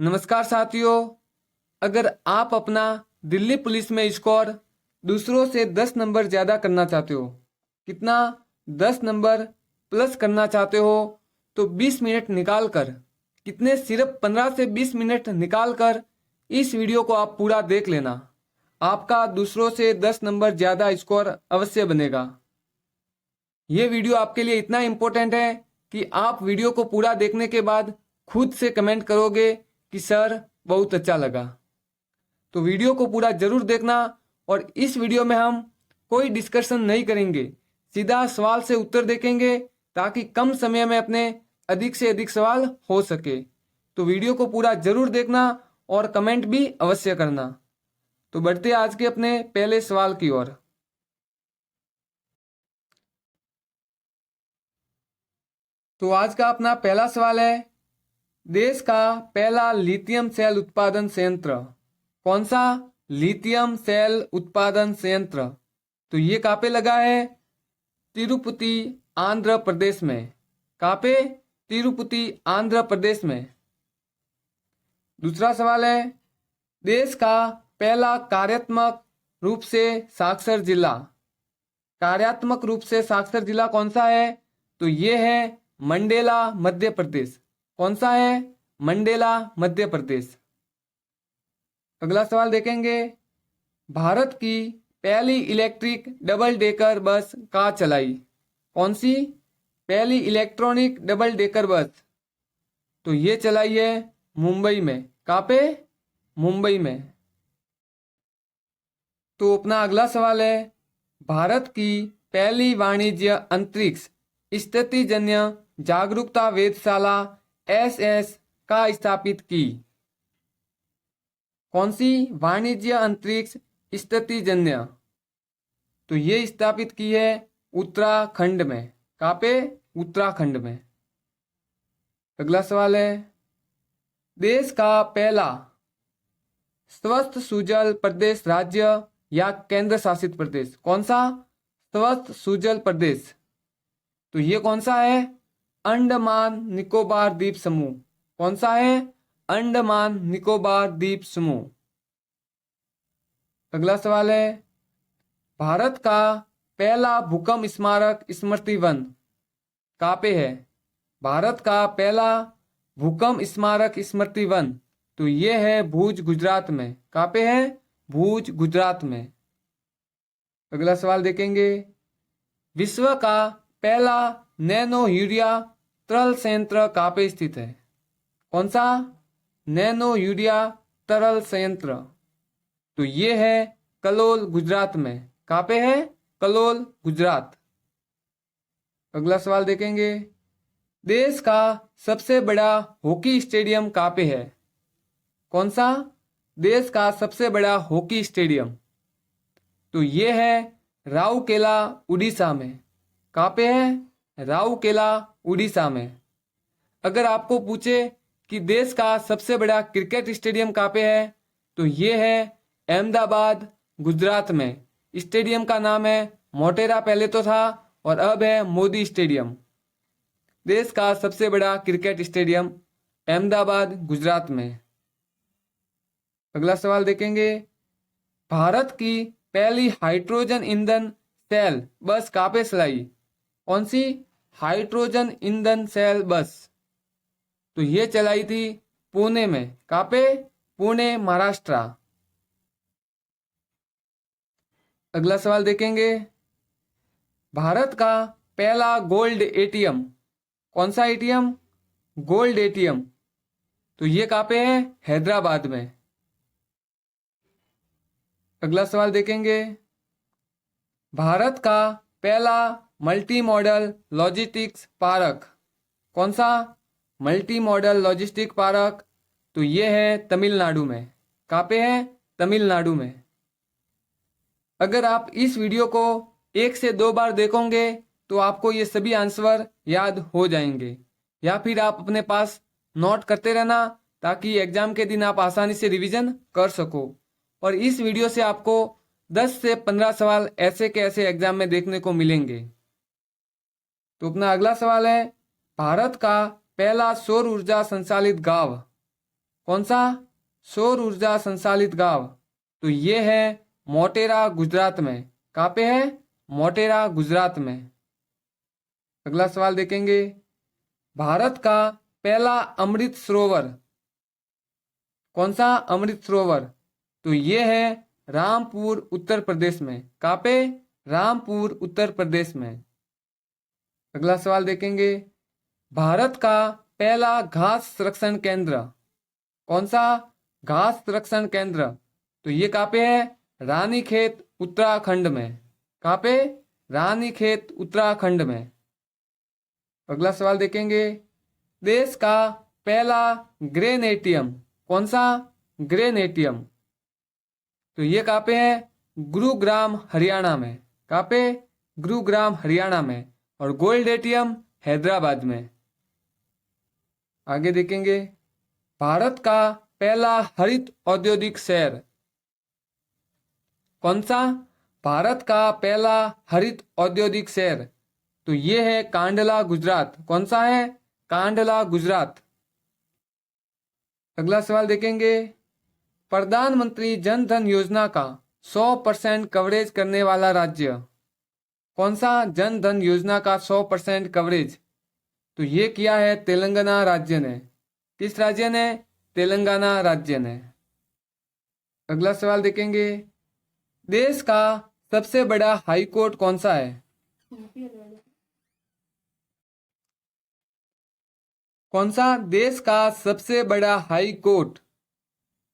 नमस्कार साथियों, अगर आप अपना दिल्ली पुलिस में स्कोर दूसरों से 10 नंबर ज़्यादा करना चाहते हो, कितना 10 नंबर प्लस करना चाहते हो, तो 20 मिनट निकाल कर, कितने सिर्फ 15 से 20 मिनट निकाल कर इस वीडियो को आप पूरा देख लेना। आपका दूसरों से 10 नंबर ज़्यादा स्कोर अवश्य बनेगा। ये वीडियो आपके लिए इतना इम्पोर्टेंट है कि आप वीडियो को पूरा देखने के बाद खुद से कमेंट करोगे कि सर बहुत अच्छा लगा। तो वीडियो को पूरा जरूर देखना और इस वीडियो में हम कोई डिस्कशन नहीं करेंगे, सीधा सवाल से उत्तर देखेंगे ताकि कम समय में अपने अधिक से अधिक सवाल हो सके। तो वीडियो को पूरा जरूर देखना और कमेंट भी अवश्य करना। तो बढ़ते आज के अपने पहले सवाल की ओर। तो आज का अपना पहला सवाल है, देश का पहला लिथियम सेल उत्पादन संयंत्र कौन सा? लिथियम सेल उत्पादन संयंत्र। तो ये कहाँ पे लगा है? तिरुपति आंध्र प्रदेश में। कहाँ पे? तिरुपति आंध्र प्रदेश में। दूसरा सवाल है, देश का पहला कार्यात्मक रूप से साक्षर जिला। कार्यात्मक रूप से साक्षर जिला कौन सा है? तो ये है मंडेला मध्य प्रदेश। कौन सा है? मंडेला मध्य प्रदेश। अगला सवाल देखेंगे, भारत की पहली इलेक्ट्रिक डबल डेकर बस कहाँ चलाई? कौन सी? पहली इलेक्ट्रॉनिक डबल डेकर बस। तो ये चलाई है मुंबई में। कहाँ पे? मुंबई में। तो अपना अगला सवाल है, भारत की पहली वाणिज्य अंतरिक्ष स्थितिजन्य जागरूकता वेधशाला SS का स्थापित की। कौन सी? वाणिज्य अंतरिक्ष स्थितिजन्य। तो ये स्थापित की है उत्तराखंड में। कहाँ पे? उत्तराखंड में। अगला सवाल है, देश का पहला स्वस्थ सुजल प्रदेश राज्य या केंद्र शासित प्रदेश कौन सा? स्वस्थ सुजल प्रदेश। तो ये कौन सा है? अंडमान निकोबार द्वीप समूह। कौन सा है? अंडमान निकोबार द्वीप समूह। अगला सवाल है, भारत का पहला भूकंप स्मारक स्मृति वन कहाँ पे है? भारत का पहला भूकंप स्मारक स्मृति वन। तो ये है भुज गुजरात में। कहाँ पे है? भुज गुजरात में। अगला सवाल देखेंगे, विश्व का पहला नैनो यूरिया तरल संयंत्र कहाँ पे स्थित है? कौन सा? नैनो यूरिया तरल संयंत्र। तो ये है कलोल गुजरात में। कहाँ पे है? कलोल गुजरात। अगला सवाल देखेंगे, देश का सबसे बड़ा हॉकी स्टेडियम कहाँ पे है? कौन सा? देश का सबसे बड़ा हॉकी स्टेडियम। तो ये है राउरकेला उड़ीसा में। कहाँ पे है? राउरकेला उड़ीसा में। अगर आपको पूछे कि देश का सबसे बड़ा क्रिकेट स्टेडियम कहाँ पे है, तो ये है अहमदाबाद गुजरात में। स्टेडियम का नाम है मोटेरा पहले तो था और अब है मोदी स्टेडियम। देश का सबसे बड़ा क्रिकेट स्टेडियम अहमदाबाद गुजरात में। अगला सवाल देखेंगे, भारत की पहली हाइड्रोजन ईंधन सेल बस कहाँ पे चलाई? कौन सी? हाइड्रोजन ईंधन सेल बस। तो ये चलाई थी पुणे में। कहाँ पे? पुणे महाराष्ट्र। अगला सवाल देखेंगे, भारत का पहला गोल्ड एटीएम कौन सा एटीएम? Gold ATM. तो ये कहाँ पे है? हैदराबाद में। अगला सवाल देखेंगे, भारत का पहला मल्टी मॉडल लॉजिस्टिक्स पार्क कौन सा? Multi modal logistic park. तो ये है तमिलनाडु में। कहाँ पे है? तमिलनाडु में। अगर आप इस वीडियो को 1 से 2 बार देखोगे तो आपको ये सभी आंसर याद हो जाएंगे, या फिर आप अपने पास नोट करते रहना ताकि एग्जाम के दिन आप आसानी से रिवीजन कर सको। और इस वीडियो से आपको 10 से 15 सवाल ऐसे के ऐसे एग्जाम में देखने को मिलेंगे। तो अपना अगला सवाल है, भारत का पहला सौर ऊर्जा संचालित गांव कौन सा सौर ऊर्जा संचालित गांव? तो ये है मोटेरा गुजरात में। कहाँ पे है? मोटेरा गुजरात में। अगला सवाल देखेंगे, भारत का पहला अमृत सरोवर कौन सा अमृत सरोवर? तो ये है रामपुर उत्तर प्रदेश में। कहाँ पे? रामपुर उत्तर प्रदेश में। अगला सवाल देखेंगे, भारत का पहला घास संरक्षण केंद्र कौन सा घास संरक्षण केंद्र? तो ये कहाँ पे है? रानीखेत उत्तराखंड में। कहाँ पे? रानीखेत उत्तराखंड में। अगला सवाल देखेंगे, देश का पहला ग्रेनेटियम कौन सा ग्रेनेटियम? तो ये कहाँ पे है? गुरुग्राम हरियाणा में। कहाँ पे? गुरुग्राम हरियाणा में। और गोल्ड एटीएम हैदराबाद में। आगे देखेंगे, भारत का पहला हरित औद्योगिक शहर कौन सा? भारत का पहला हरित औद्योगिक शहर तो ये है कांडला गुजरात। कौन सा है? कांडला गुजरात। अगला सवाल देखेंगे, प्रधानमंत्री जन धन योजना का 100% कवरेज करने वाला राज्य कौन सा? जन धन योजना का 100% कवरेज तो ये किया है तेलंगाना राज्य ने। किस राज्य ने? तेलंगाना राज्य ने। अगला सवाल देखेंगे, देश का सबसे बड़ा हाई कोर्ट कौन सा है? कौन सा देश का सबसे बड़ा हाई कोर्ट?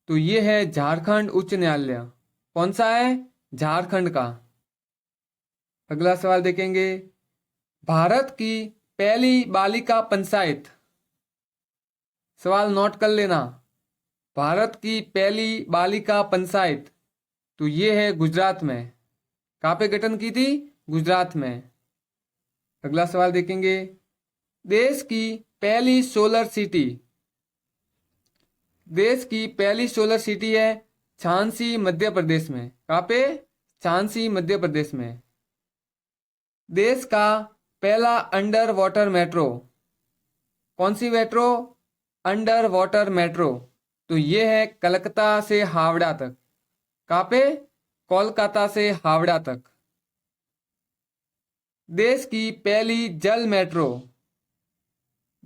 तो ये है झारखंड उच्च न्यायालय। कौन सा है? झारखंड का। अगला सवाल देखेंगे, भारत की पहली बालिका पंचायत, सवाल नोट कर लेना, भारत की पहली बालिका पंचायत तो ये है गुजरात में। कहाँ पे गठन की थी? गुजरात में। अगला सवाल देखेंगे, देश की पहली सोलर सिटी, देश की पहली सोलर सिटी है झांसी मध्य प्रदेश में। कहाँ पे? झांसी मध्य प्रदेश में। देश का पहला अंडर वाटर मेट्रो कौन सी मेट्रो? अंडर वाटर मेट्रो तो ये है कलकत्ता से हावड़ा तक। कहाँ पे? कोलकाता से हावड़ा तक। देश की पहली जल मेट्रो,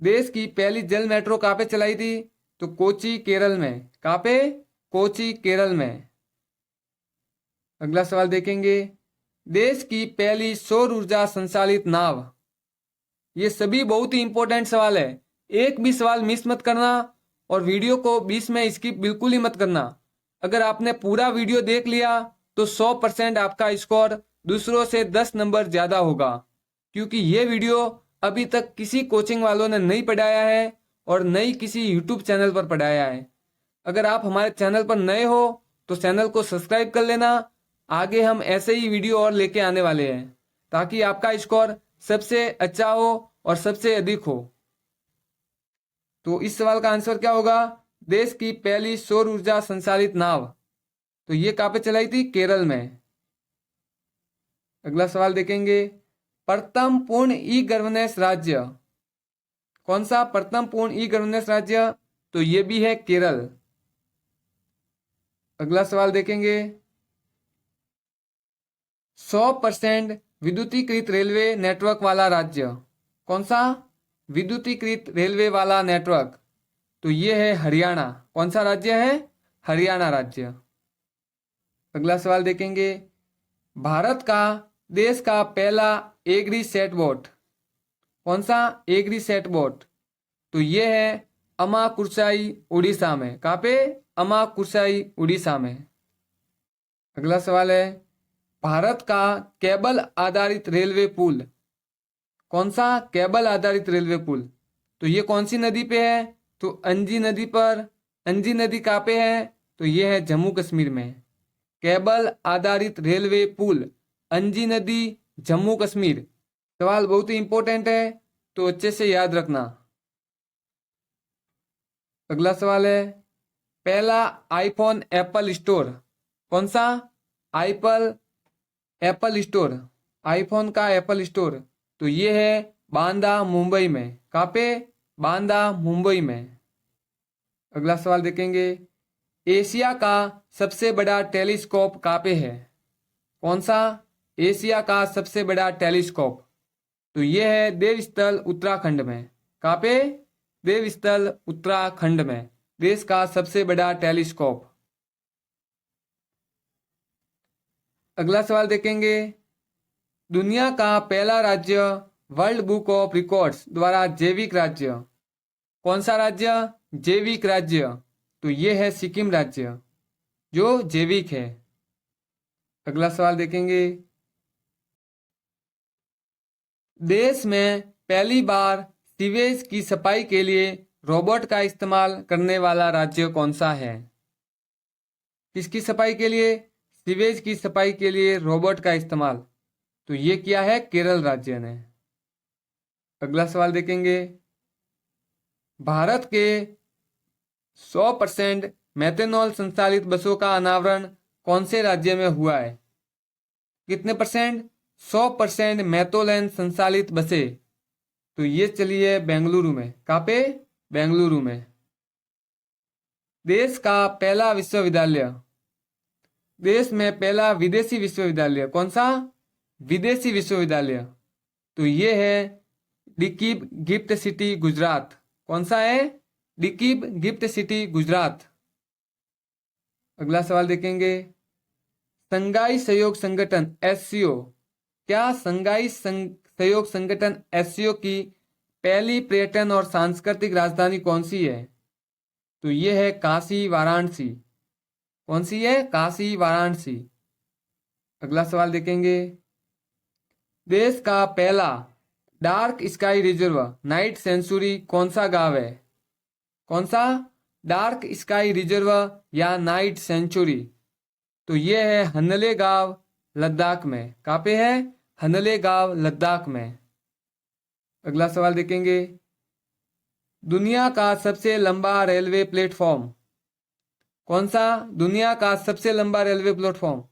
देश की पहली जल मेट्रो कहाँ पे चलाई थी? तो कोची केरल में। कहाँ पे? कोची केरल में। अगला सवाल देखेंगे, देश की पहली सौर ऊर्जा संचालित नाव। ये सभी बहुत ही इंपॉर्टेंट सवाल है, एक भी सवाल मिस मत करना और वीडियो को बीच में स्किप बिल्कुल ही मत करना। अगर आपने पूरा वीडियो देख लिया तो 100% आपका स्कोर दूसरों से 10 नंबर ज्यादा होगा, क्योंकि ये वीडियो अभी तक किसी कोचिंग वालों ने नहीं पढ़ाया है और नहीं किसी यूट्यूब चैनल पर पढ़ाया है। अगर आप हमारे चैनल पर नए हो तो चैनल को सब्सक्राइब कर लेना। आगे हम ऐसे ही वीडियो और लेके आने वाले हैं ताकि आपका स्कोर सबसे अच्छा हो और सबसे अधिक हो। तो इस सवाल का आंसर क्या होगा? देश की पहली सौर ऊर्जा संचालित नाव तो ये कहाँ पे चलाई थी? केरल में। अगला सवाल देखेंगे, प्रथम पूर्ण ई गवर्नेंस राज्य कौन सा? प्रथम पूर्ण ई गवर्नेंस राज्य तो ये भी है केरल। अगला सवाल देखेंगे, 100% विद्युतीकृत रेलवे नेटवर्क वाला राज्य कौन सा? विद्युतीकृत रेलवे वाला नेटवर्क तो ये है हरियाणा। कौन सा राज्य है? हरियाणा राज्य। अगला सवाल देखेंगे, भारत का देश का पहला एग्री सेट बोट कौन सा? एग्री सेट बोट तो ये है अमाकुरसाई उड़ीसा में। कहाँ पे? अमाकुरसाई उड़ीसा में। अगला सवाल है, भारत का केबल आधारित रेलवे पुल कौन सा? केबल आधारित रेलवे पुल तो ये कौन सी नदी पे है? तो अंजी नदी पर। अंजी नदी कहाँ पे है? तो ये है जम्मू कश्मीर में। केबल आधारित रेलवे पुल अंजी नदी, जम्मू कश्मीर। सवाल बहुत ही इंपॉर्टेंट है तो अच्छे से याद रखना। अगला सवाल है, पहला आईफोन एप्पल स्टोर कौन सा? एप्पल स्टोर, आईफोन का एप्पल स्टोर तो ये है बांदा मुंबई में। कहाँ पे? बांदा मुंबई में। अगला सवाल देखेंगे, एशिया का सबसे बड़ा टेलीस्कोप कहाँ पे है? कौन सा एशिया का सबसे बड़ा टेलीस्कोप? तो ये है देवस्थल उत्तराखंड में। कहाँ पे? देवस्थल उत्तराखंड में देश का सबसे बड़ा टेलीस्कोप। अगला सवाल देखेंगे, दुनिया का पहला राज्य वर्ल्ड बुक ऑफ रिकॉर्ड्स द्वारा जैविक राज्य। कौन सा राज्य? जैविक राज्य। तो ये है सिक्किम राज्य जो जैविक है। अगला सवाल देखेंगे, देश में पहली बार सीवेज की सफाई के लिए रोबोट का इस्तेमाल करने वाला राज्य कौन सा है? किसकी सफाई के लिए? सीवेज की सफाई के लिए रोबोट का इस्तेमाल। तो ये किया है केरल राज्य ने। अगला सवाल देखेंगे, भारत के 100% मेथनॉल संचालित बसों का अनावरण कौन से राज्य में हुआ है? कितने परसेंट? 100% मेथोलेन संचालित बसें। तो ये चली है बेंगलुरु में। कहाँ पे? बेंगलुरु में। देश का पहला विश्वविद्यालय, देश में पहला विदेशी विश्वविद्यालय कौन सा? विदेशी विश्वविद्यालय। तो ये है डिकीब गिफ्ट सिटी गुजरात। कौन सा है? डिकीब गिफ्ट सिटी गुजरात। अगला सवाल देखेंगे, संघाई सहयोग संगठन एससीओ, क्या संघाई सहयोग संगठन एससीओ की पहली पर्यटन और सांस्कृतिक राजधानी कौन सी है? तो ये है काशी वाराणसी। कौन सी है? काशी वाराणसी। अगला सवाल देखेंगे, देश का पहला dark sky reserve night sanctuary कौन सा गांव है? कौन सा? डार्क स्काई रिजर्व या नाइट सेंचुरी। तो ये है हनले गांव लद्दाख में। कहाँ पे है? हनले गांव लद्दाख में। अगला सवाल देखेंगे, दुनिया का सबसे लंबा रेलवे प्लेटफॉर्म कौन सा? दुनिया का सबसे लंबा रेलवे प्लेटफॉर्म।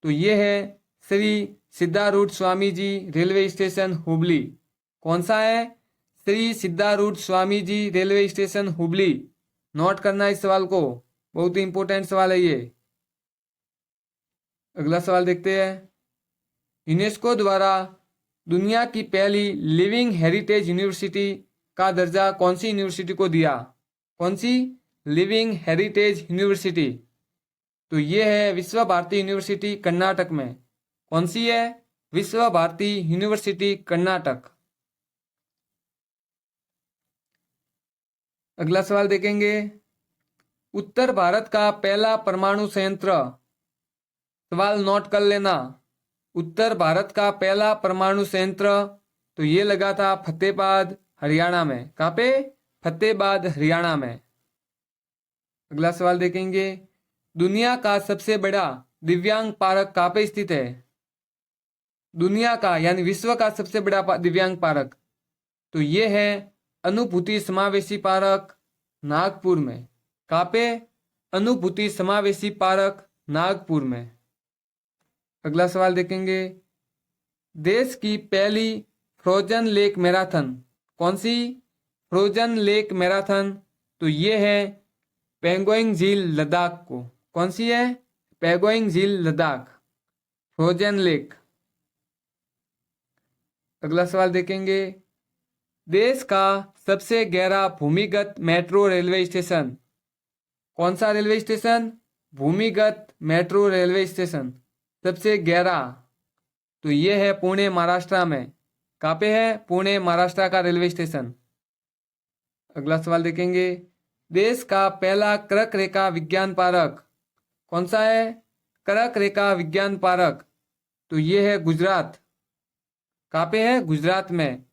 तो ये है श्री सिद्धारूढ़ स्वामी जी रेलवे स्टेशन हुबली। कौन सा है? Shri Siddharudha Swami ji railway station Hubli. Note करना इस सवाल को, बहुत ही इंपॉर्टेंट सवाल है ये। अगला सवाल देखते हैं, यूनेस्को द्वारा दुनिया की पहली लिविंग हेरिटेज यूनिवर्सिटी का दर्जा कौन सी यूनिवर्सिटी को दिया? कौन सी? Living heritage university. तो ये है विश्व भारती यूनिवर्सिटी कर्नाटक में। कौन सी है? विश्व भारती यूनिवर्सिटी कर्नाटक। अगला सवाल देखेंगे, उत्तर भारत का पहला परमाणु संयंत्र, सवाल नोट कर लेना, उत्तर भारत का पहला परमाणु संयंत्र तो ये लगा था फतेहाबाद हरियाणा में। कहाँ पे? फतेहाबाद हरियाणा में। अगला सवाल देखेंगे, दुनिया का सबसे बड़ा दिव्यांग पार्क कहाँ पे स्थित है? दुनिया का यानी विश्व का सबसे बड़ा दिव्यांग पार्क तो ये है अनुभूति समावेशी पार्क नागपुर में। कहाँ पे? अनुभूति समावेशी पार्क नागपुर में। अगला सवाल देखेंगे, देश की पहली फ्रोजन लेक मैराथन कौन सी? फ्रोजन लेक मैराथन तो ये है पेंगोइंग झील लद्दाख को। कौन सी है? पेंगोइंग झील लद्दाख फ्रोजन लेक। अगला सवाल देखेंगे, देश का सबसे गहरा भूमिगत मेट्रो रेलवे स्टेशन कौन सा रेलवे स्टेशन? भूमिगत मेट्रो रेलवे स्टेशन सबसे गहरा तो ये है पुणे महाराष्ट्र में। कहाँ पे है? पुणे महाराष्ट्र का रेलवे स्टेशन। अगला सवाल देखेंगे, देश का पहला कर्क रेखा विज्ञान पार्क कौन सा है? कर्क रेखा विज्ञान पार्क तो ये है गुजरात। कहाँ पे है? गुजरात में।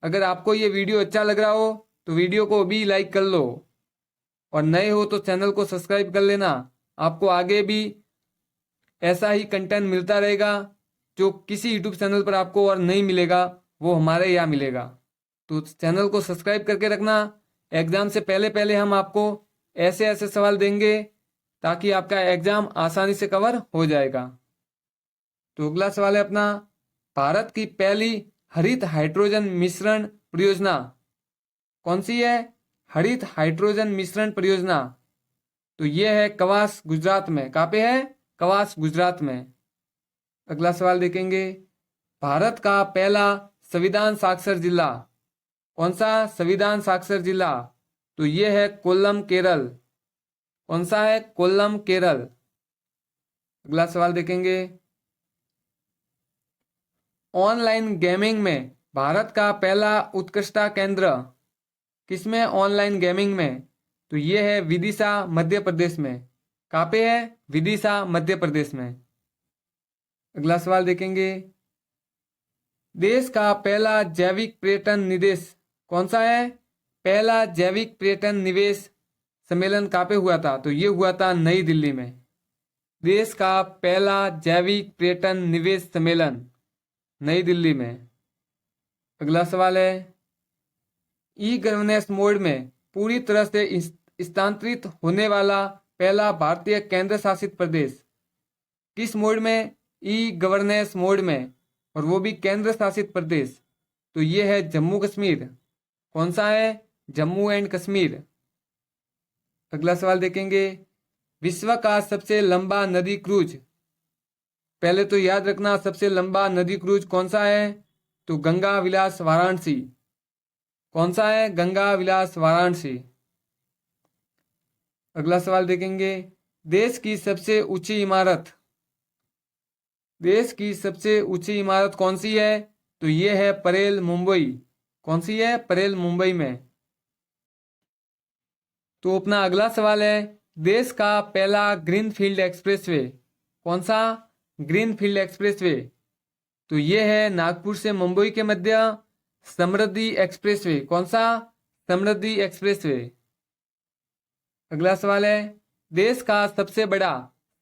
अगर आपको ये वीडियो अच्छा लग रहा हो तो वीडियो को अभी लाइक कर लो और नए हो तो चैनल को सब्सक्राइब कर लेना। आपको आगे भी ऐसा ही कंटेंट मिलता रहेगा जो किसी यूट्यूब चैनल पर आपको और नहीं मिलेगा वो हमारे यहाँ मिलेगा। तो चैनल को सब्सक्राइब करके रखना। एग्जाम से पहले पहले हम आपको ऐसे ऐसे सवाल देंगे ताकि आपका एग्जाम आसानी से कवर हो जाएगा। तो अगला सवाल है अपना, भारत की पहली हरित हाइड्रोजन मिश्रण परियोजना कौन सी है? हरित हाइड्रोजन मिश्रण परियोजना, तो ये है कवास गुजरात में। कहाँ पे है? कवास गुजरात में। अगला सवाल देखेंगे, भारत का पहला संविधान साक्षर जिला, कौन सा संविधान साक्षर जिला? तो ये है कोल्लम केरल। कौन सा है? कोल्लम केरल। अगला सवाल देखेंगे, ऑनलाइन गेमिंग में भारत का पहला उत्कृष्टता केंद्र किसमें? ऑनलाइन गेमिंग में, तो ये है विदिशा मध्य प्रदेश में। कहाँ पे है? विदिशा मध्य प्रदेश में। अगला सवाल देखेंगे, देश का पहला जैविक पर्यटन निवेश कौन सा है? पहला जैविक पर्यटन निवेश सम्मेलन कहाँ पे हुआ था? तो ये हुआ था नई दिल्ली में। देश का पहला जैविक पर्यटन निवेश सम्मेलन नई दिल्ली में। अगला सवाल है, ई गवर्नेंस मोड में पूरी तरह से स्थानांतरित होने वाला पहला भारतीय केंद्र शासित प्रदेश किस मोड में? ई गवर्नेंस मोड में, और वो भी केंद्र शासित प्रदेश, तो ये है जम्मू कश्मीर। कौन सा है? जम्मू एंड कश्मीर। अगला सवाल देखेंगे, विश्व का सबसे लंबा नदी क्रूज, पहले तो याद रखना सबसे लंबा नदी क्रूज कौन सा है? तो गंगा विलास वाराणसी। कौन सा है? गंगा विलास वाराणसी। अगला सवाल देखेंगे, देश की सबसे ऊंची इमारत, देश की सबसे ऊंची इमारत कौन सी है? तो ये है परेल मुंबई। कौन सी है? परेल मुंबई में। तो अपना अगला सवाल है, देश का पहला ग्रीनफील्ड एक्सप्रेसवे कौन सा? ग्रीनफील्ड एक्सप्रेसवे, तो ये है नागपुर से मुंबई के मध्य समृद्धि एक्सप्रेसवे। कौन सा? समृद्धि एक्सप्रेसवे। अगला सवाल है, देश का सबसे बड़ा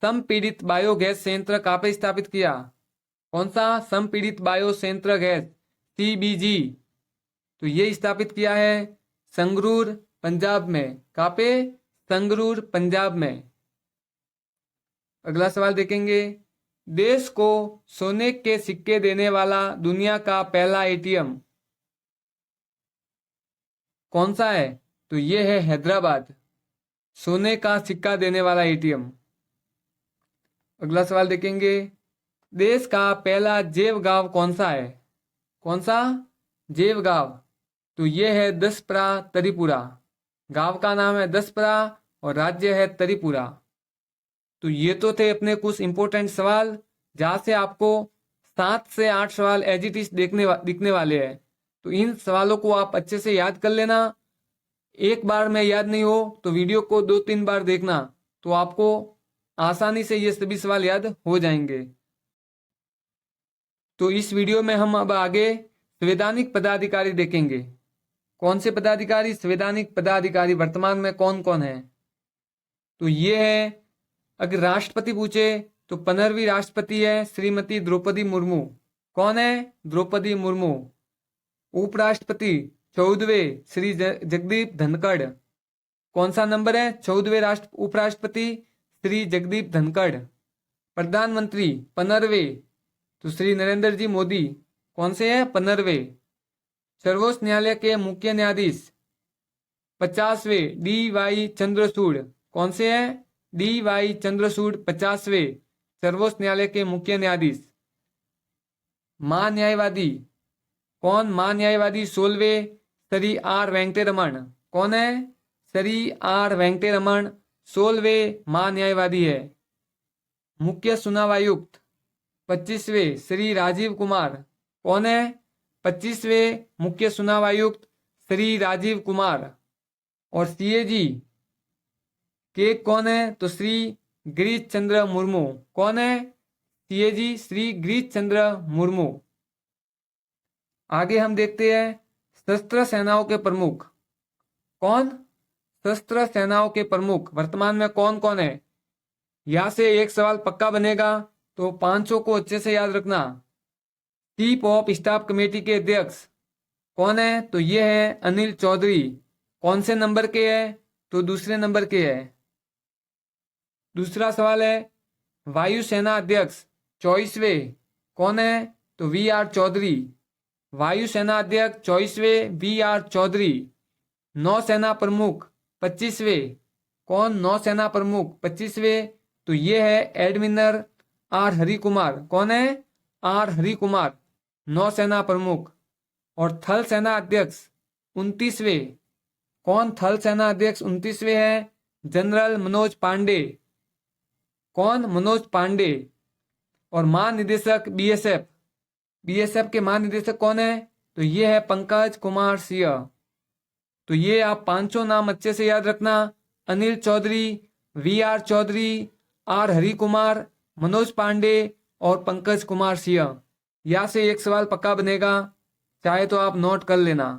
संपीड़ित बायोगैस संयंत्र कहाँ पे स्थापित किया? कौन सा? संपीड़ित बायो संयंत्र गैस, CBG, तो ये स्थापित किया है संगरूर पंजाब में। कहाँ पे? संगरूर पंजाब में। अगला सवाल देखेंगे, देश को सोने के सिक्के देने वाला दुनिया का पहला ATM कौन सा है? तो ये है हैदराबाद, सोने का सिक्का देने वाला ATM। अगला सवाल देखेंगे, देश का पहला जैव गांव कौन सा है? कौन सा? जैव गांव, तो ये है दसपरा त्रिपुरा। गांव का नाम है दसपरा और राज्य है त्रिपुरा। तो ये तो थे अपने कुछ इंपॉर्टेंट सवाल, जहां से आपको 7 से 8 सवाल एज इट इज दिखने वाले हैं। तो इन सवालों को आप अच्छे से याद कर लेना। एक बार में याद नहीं हो तो वीडियो को 2-3 बार देखना, तो आपको आसानी से ये सभी सवाल याद हो जाएंगे। तो इस वीडियो में हम अब आगे संवैधानिक पदाधिकारी देखेंगे। कौन से पदाधिकारी? संवैधानिक पदाधिकारी वर्तमान में कौन कौन है? तो ये है, अगर राष्ट्रपति पूछे तो 15वीं राष्ट्रपति है श्रीमती द्रौपदी मुर्मू। कौन है? द्रौपदी मुर्मू। उपराष्ट्रपति 14वें श्री जगदीप धनखड़। कौन सा नंबर है? 14वें उपराष्ट्रपति श्री जगदीप धनखड़। प्रधानमंत्री 15वें, तो श्री नरेंद्र जी मोदी। कौन से है? 15वें। सर्वोच्च न्यायालय के मुख्य न्यायाधीश 50वें DY चंद्रचूड़। कौन से है? DY चंद्रचूड़ 50वें सर्वोच्च न्यायालय के मुख्य न्यायाधीश। महान्यायवादी कौन? महान्यायवादी 16वें श्री R वेंकटेरमण। कौन है? श्री R वेंकटेरमण 16वें महान्यायवादी है। मुख्य चुनाव आयुक्त 25वें श्री राजीव कुमार। कौन है? 25वें मुख्य चुनाव आयुक्त श्री राजीव कुमार। और CAG के कौन है? तो श्री गिरीश चंद्र मुर्मू। कौन है? CAG श्री गिरीश चंद्र मुर्मू। आगे हम देखते हैं सशस्त्र सेनाओं के प्रमुख। कौन? सशस्त्र सेनाओं के प्रमुख वर्तमान में कौन कौन है? यहां से एक सवाल पक्का बनेगा, तो 500 को अच्छे से याद रखना। चीफ ऑफ स्टाफ कमेटी के अध्यक्ष कौन है? तो ये है अनिल चौधरी। कौन से नंबर के है? तो दूसरे नंबर के है। दूसरा सवाल है, वायुसेना अध्यक्ष 24वें कौन है? तो VR चौधरी। वायुसेना अध्यक्ष 24वें VR चौधरी। नौसेना प्रमुख 25वें, कौन नौसेना प्रमुख 25वें? तो ये है एडमिरल आर हरि कुमार। कौन है? आर हरि कुमार नौसेना प्रमुख। और थल सेना अध्यक्ष 29वें, कौन थल सेना अध्यक्ष 29वें है? जनरल मनोज पांडे। कौन? मनोज पांडे। और महानिदेशक बीएसएफ, बीएसएफ के महानिदेशक कौन है? तो ये है पंकज कुमार सिंह। तो ये आप पांचों नाम अच्छे से याद रखना, Anil Chaudhary, V R Chaudhary, R Hari Kumar, Manoj Pande और पंकज कुमार सिंह। यहाँ से एक सवाल पक्का बनेगा, चाहे तो आप नोट कर लेना।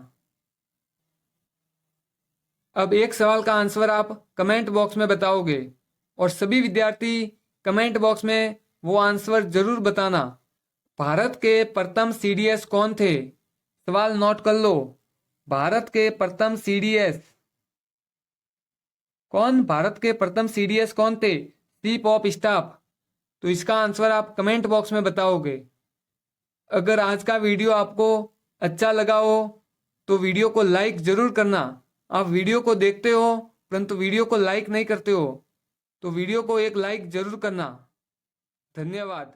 अब एक सवाल का आंसर आप कमेंट बॉक्स में बताओगे और सभी विद्यार्थी कमेंट बॉक्स में वो आंसर जरूर बताना। भारत के प्रथम सीडीएस कौन थे? सवाल नोट कर लो। भारत के प्रथम सीडीएस कौन? भारत के प्रथम सीडीएस कौन थे? Chief of staff. तो इसका आंसर आप कमेंट बॉक्स में बताओगे। अगर आज का वीडियो आपको अच्छा लगा हो तो वीडियो को लाइक जरूर करना। आप वीडियो को देखते हो परंतु वीडियो को लाइक नहीं करते हो, तो वीडियो को एक लाइक जरूर करना। धन्यवाद।